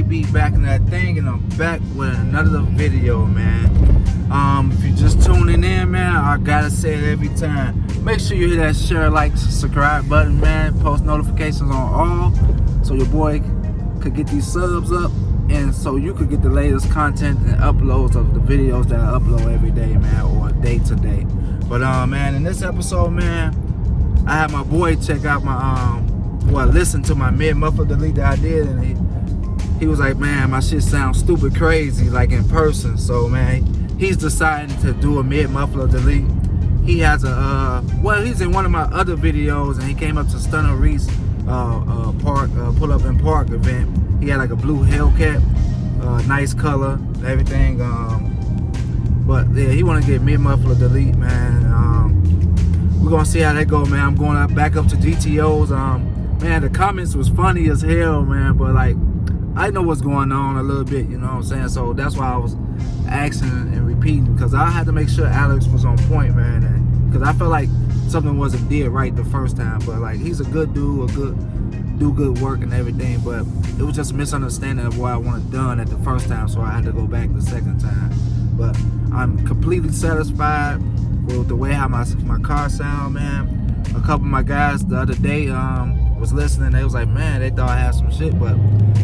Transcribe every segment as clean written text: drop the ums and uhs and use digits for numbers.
KB back in that thing, and I'm back with another video, man. If you're just tuning in, man, I gotta say it every time. Make sure you hit that share, like, subscribe button, man. Post notifications on all, so your boy could get these subs up, and so you could get the latest content and uploads of the videos that I upload every day, man, or day to day. But man, in this episode, man, I had my boy check out my listen to my mid muffler delete that I did, and he was like, man, my shit sounds stupid crazy like in person. So man, he's deciding to do a mid muffler delete. He has a he's in one of my other videos, and he came up to Stunner Reese park pull up in park event. He had like a blue Hellcat, nice color, everything. But yeah, he want to get mid muffler delete, man. We're gonna see how that go, man. I'm going back up to GTOs. Man, the comments was funny as hell, man. But like, I know what's going on a little bit, you know what I'm saying? So that's why I was asking and repeating, because I had to make sure Alex was on point, man. Because I felt like something wasn't did right the first time. But like, he's a good dude, do good work and everything. But it was just a misunderstanding of what I wanted done at the first time, so I had to go back the second time. But I'm completely satisfied with the way how my car sound, man. A couple of my guys the other day was listening. They was like, man, they thought I had some shit, but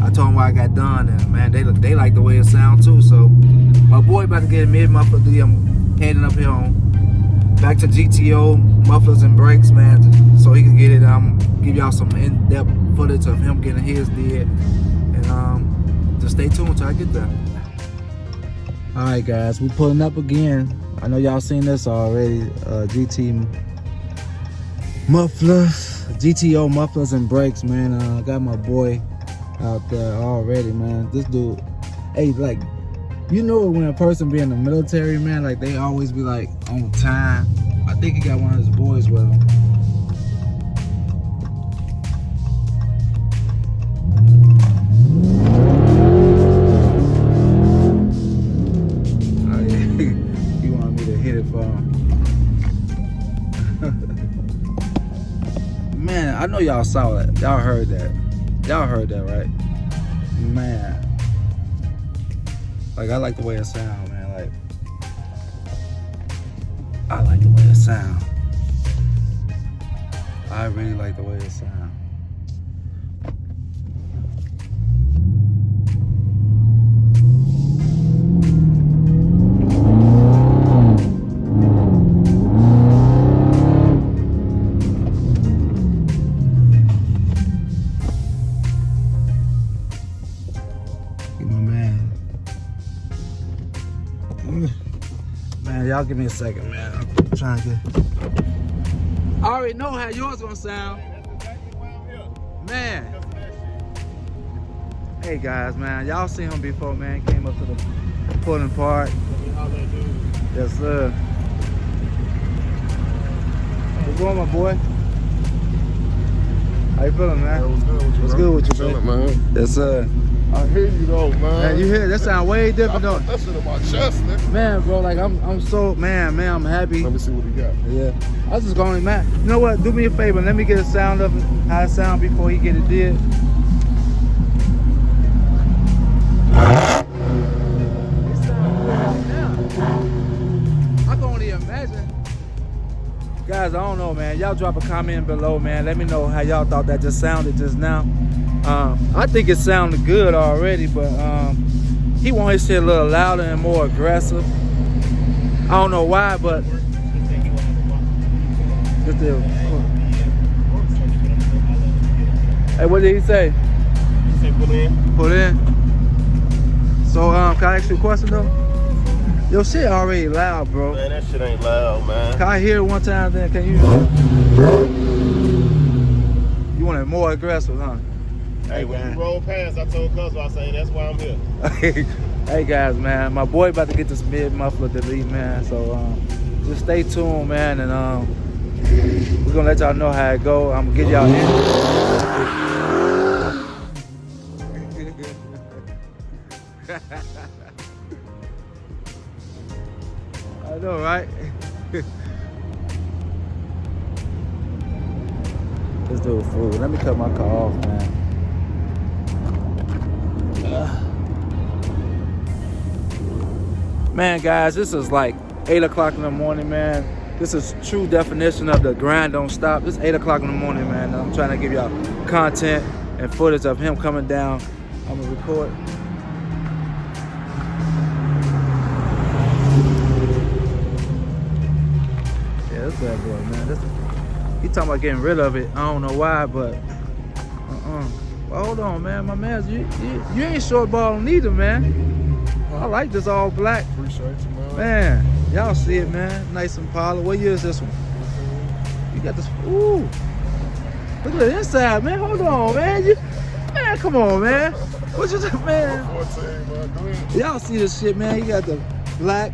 I told them what I got done, and man, they like the way it sound too. So my boy about to get a mid muffler. I'm heading up here back to GTO mufflers and brakes, man, so he can get it. Give y'all some in-depth footage of him getting his did, and just stay tuned till I get there. All right, guys, we pulling up again. I know y'all seen this already. GTO mufflers and brakes, man. I got my boy out there already, man. This dude, hey, like, you know when a person be in the military, man, like they always be like on time. I think he got one of his boys with him. Oh, yeah. He wanted me to hit it for him. Man, I know y'all saw that. Y'all heard that. Y'all heard that, right? Man. Like, I like the way it sound, man. Like, I like the way it sound. I really like the way it sound. Man, y'all give me a second, man. I'm trying to get... I already know how yours gonna sound. Man. Hey guys, man. Y'all seen him before, man. Came up to the pulling part. Yes, sir. What's going on, my boy? How you feeling, man? Yeah, what's good with you, What's good with you, man? Yes, sir. I hear you though, man. Man, you hear that sound way different though. That shit in my chest, nigga. Man, bro, like I'm so I'm happy. Let me see what he got. Yeah. I was just going, man. You know what? Do me a favor. Let me get a sound of it, how it sound before he get it did. It sounds good right now. I can only imagine. Guys, I don't know, man. Y'all drop a comment below, man. Let me know how y'all thought that just sounded just now. I think it sounded good already, but he want his shit a little louder and more aggressive. I don't know why, but hey, what did he say? He said put in. Put in. So can I ask you a question though? Your shit already loud, bro. Man, that shit ain't loud, man. Can I hear it one time then? Can you? You want it more aggressive, huh? Hey, when you roll past, I told Cuz, I say that's why I'm here. Hey guys, man, my boy about to get this mid muffler delete, man. So just stay tuned, man, and we're gonna let y'all know how it go. I'm gonna get y'all in. I know, right? Let's do a fool. Let me cut my car off, man. Man, guys, this is like 8 o'clock in the morning, man. This is true definition of the grind don't stop. This is 8 o'clock in the morning, man. And I'm trying to give y'all content and footage of him coming down. I'm gonna record. Yeah, that's bad boy, man. He talking about getting rid of it. I don't know why, but Well, hold on, man. My man, you ain't short ball neither, man. I like this all black. Appreciate you, man. Man, y'all see it, man. Nice and polished. What year is this one? You got this. Ooh. Look at the inside, man. Hold on, man. Man, come on, man. What you think, man? 14, man. Go ahead. Y'all see this shit, man. You got the black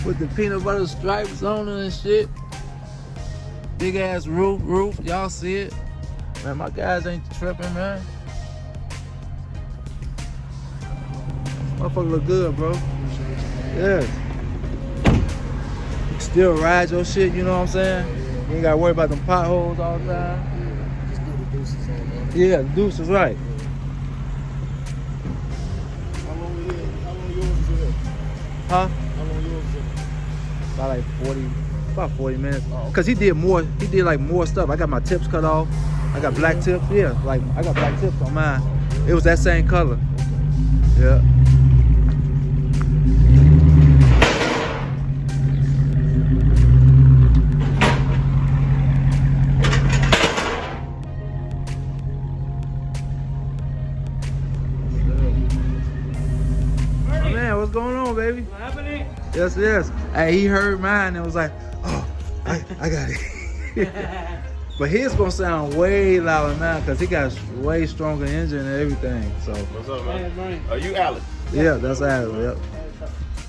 with the peanut butter stripes on it and shit. Big ass roof. Y'all see it? Man, my guys ain't tripping, man. Motherfucker look good, bro. Yeah. You can still ride your shit, you know what I'm saying? You ain't gotta worry about them potholes all the time. Yeah, just do the deuces on, man. Yeah, the deuce is right. How long yours is it? Huh? How long yours is it? About like 40 minutes. Oh. Cause he did like more stuff. I got my tips cut off. I got black tips. Yeah, like I got black tips on mine. It was that same color. Yeah. What's going on, baby? What's happening? Yes. Hey, he heard mine and was like, oh, I got it. But his gonna sound way louder now because he got way stronger engine and everything. So What's up, man? Hey, Brian. Are you Alex? yeah, that's Adam. Yep.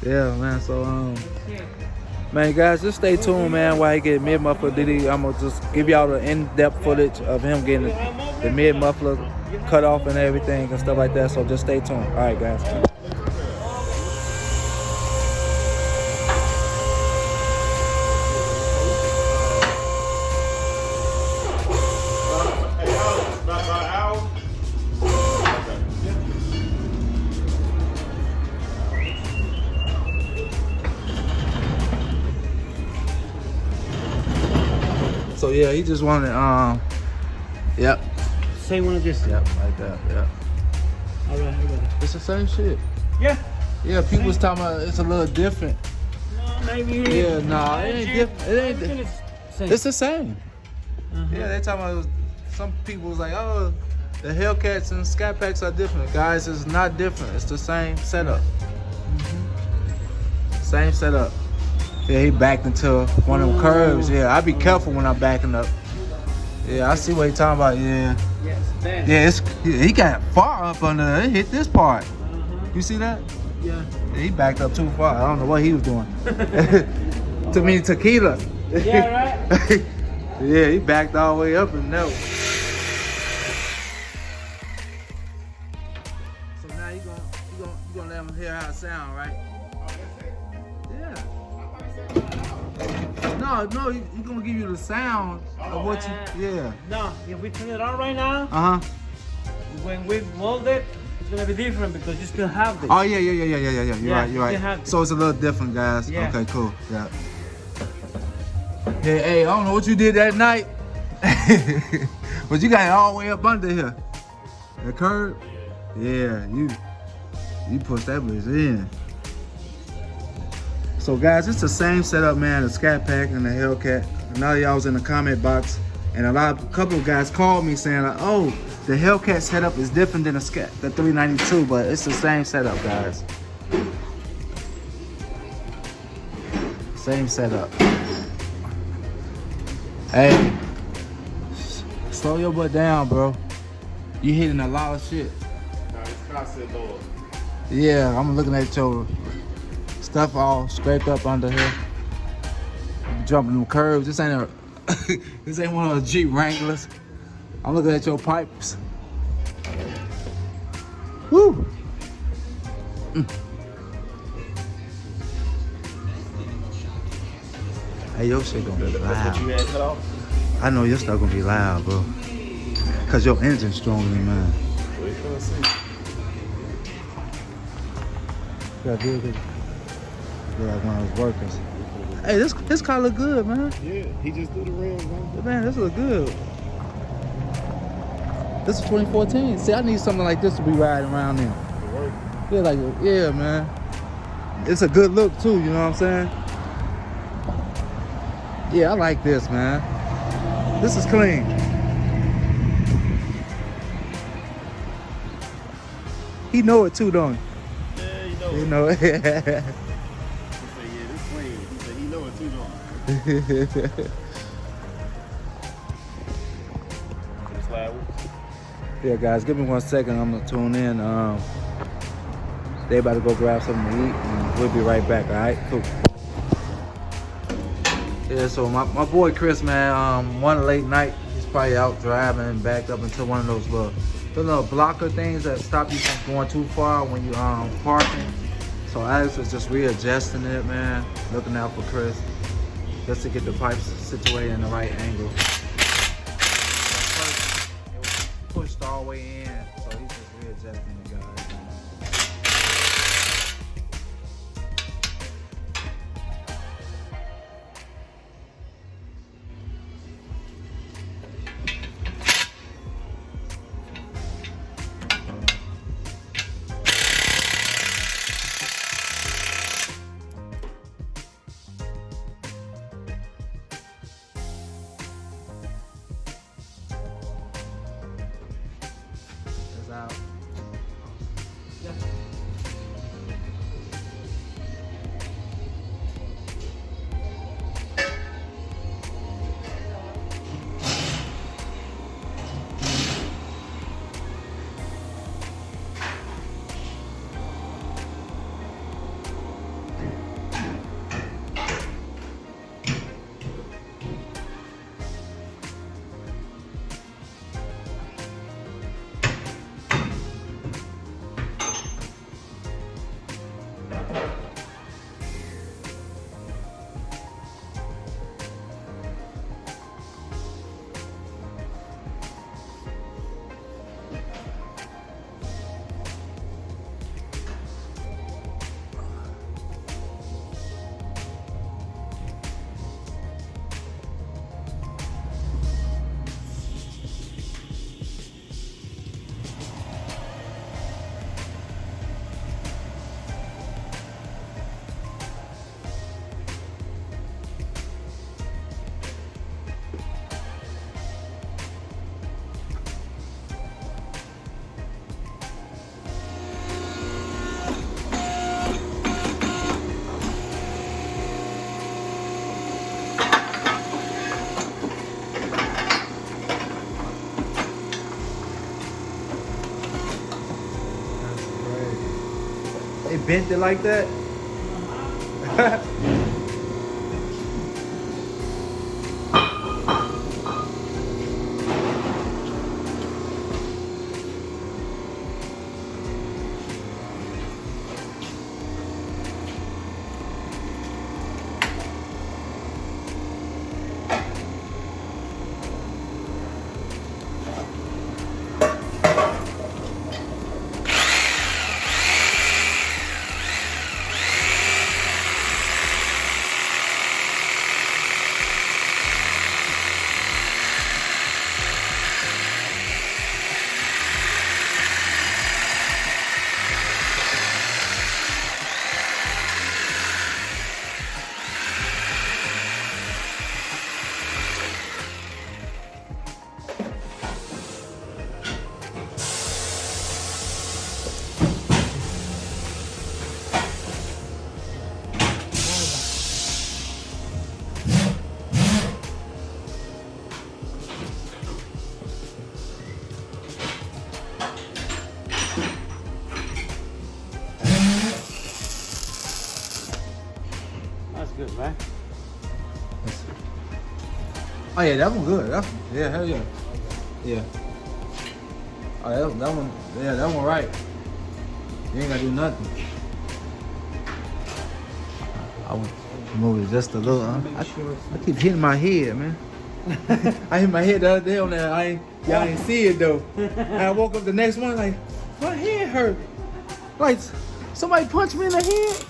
Yeah, man. So man, guys, just stay tuned, man. While he get mid muffler Diddy, I'm gonna just give y'all the in-depth footage of him getting the mid muffler cut off and everything and stuff like that. So just stay tuned. All right, guys. So yeah, he just wanted yep. Same one as this. Yep, like that, yeah. All right, I got it. It's the same shit. Yeah. Yeah, people was talking about it's a little different. No, maybe. Yeah, nah, it ain't different. It ain't Everything is same. It's the same. Yeah, they talking about some people was like, oh, the Hellcats and Scat Packs are different. Guys, it's not different. It's the same setup. Same setup. Yeah, he backed into one of them curves. Yeah, I be careful when I'm backing up. Yeah, I see what he talking about. Yeah. Yes, then. Yeah, he got far up under there. It hit this part. You see that? Yeah. Yeah, he backed up too far. I don't know what he was doing. To me, tequila. Yeah, right? Yeah, he backed all the way up and no. So now you gonna let him hear how it sound, right? Yeah. No, he gonna give you the sound of what you. Yeah. No, if we turn it on right now, Uh-huh. when we mold it, it's gonna be different because you still have this. Oh yeah. You're Yeah, right. you have Right. to. So it's a little different, guys. Yeah. Okay, cool. Yeah. Hey, I don't know what you did that night, but you got it all the way up under here. The curb. Yeah, you pushed that bitch in. So guys, it's the same setup, man. The Scat Pack and the Hellcat. And now y'all was in the comment box, and a couple of guys called me saying like, oh, the Hellcat setup is different than the 392, but it's the same setup, guys. Same setup. Hey, slow your butt down, bro. You hitting a lot of shit. Nah, it's constant door. Yeah, I'm looking at your stuff all scraped up under here. Jumping them curves. This ain't this ain't one of those Jeep Wranglers. I'm looking at your pipes. Woo! Hey, your shit gonna be That's what loud. you had cut off? I know your stuff gonna be loud, bro. Cause your engine's stronger than mine. We finna see. Yeah, do it. Look like one of those workers. Hey, this car look good, man. Yeah, he just threw the rims, man. Man, this look good. This is 2014. See, I need something like this to be riding around in. Yeah, like, yeah, man. It's a good look too, you know what I'm saying? Yeah, I like this, man. This is clean. He know it too, don't he? Yeah, You know it. He said, yeah, this clean. He said, he know it too, don't he? Yeah, guys, give me 1 second. I'm gonna tune in. They about to go grab something to eat, and we'll be right back. All right, cool. Yeah, so my boy Chris, man, one late night, he's probably out driving and backed up into one of those little blocker things that stop you from going too far when you parking. So Alex was just readjusting it, man, looking out for Chris, just to get the pipes situated in the right angle. First, it was pushed all the way in, so he's just readjusting it, guys. Out. Yeah. They bent it like that? Good, man. Oh yeah, that one good. Yeah, hell yeah. Yeah. Oh, that one, yeah, that one right. You ain't gotta do nothing. I want to move it just a little. I keep hitting my head, man. I hit my head the other day on that. Y'all ain't see it though. And I woke up the next morning like, my head hurt. Like somebody punched me in the head.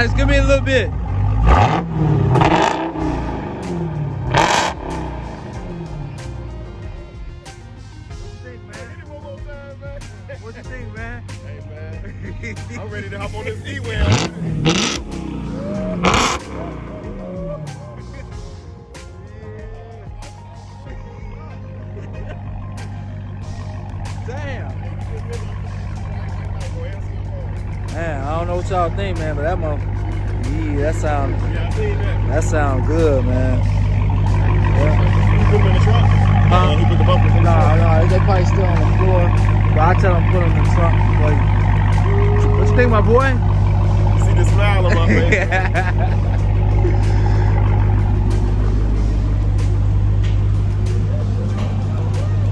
Alex, give me a little bit. What you think, man? Hey, man. I'm ready to hop on this E-Well. Damn. Man, I don't know what y'all think, man, but that that sound good, man. Yeah. You put him in the trunk? He put the mufflers in the trunk. No, they probably still on the floor. But I tell them put them in the trunk for you. What you think, my boy? You see the smile on my face?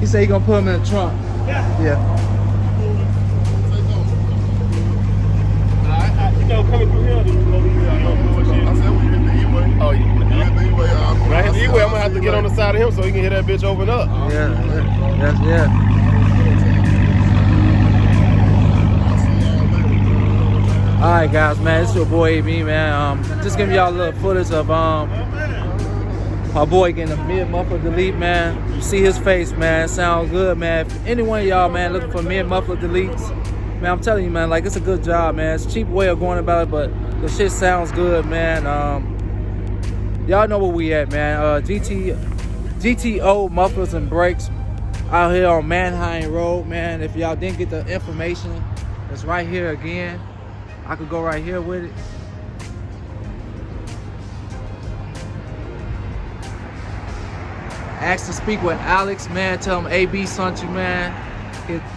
He said he gonna put them in the trunk. Yeah. Coming through here, I said we hit the E-Way. Oh, yeah. We hit the E-Way. When I hit the E-Way, I'm gonna have to get on the side of him so he can hear that bitch open up. Yeah. Alright guys, man, it's your boy AB, man. Just giving y'all a little footage of my boy getting a mid muffler delete, man. You see his face, man. It sounds good, man. If any one of y'all, man, looking for mid muffler deletes, man, I'm telling you, man, like, it's a good job, man. It's a cheap way of going about it, but the shit sounds good, man. Y'all know where we at, man. GTO Mufflers and Brakes out here on Manheim Road, man. If y'all didn't get the information, it's right here again. I could go right here with it. Ask to speak with Alex, man. Tell him AB sent you, man.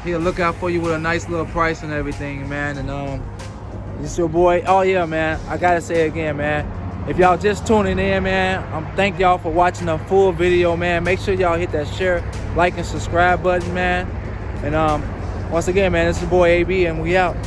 He'll look out for you with a nice little price and everything, man. And this your boy. Oh yeah, man. I gotta say it again, man. If y'all just tuning in, man, thank y'all for watching the full video, man. Make sure y'all hit that share, like, and subscribe button, man. And once again, man, this is your boy AB, and we out.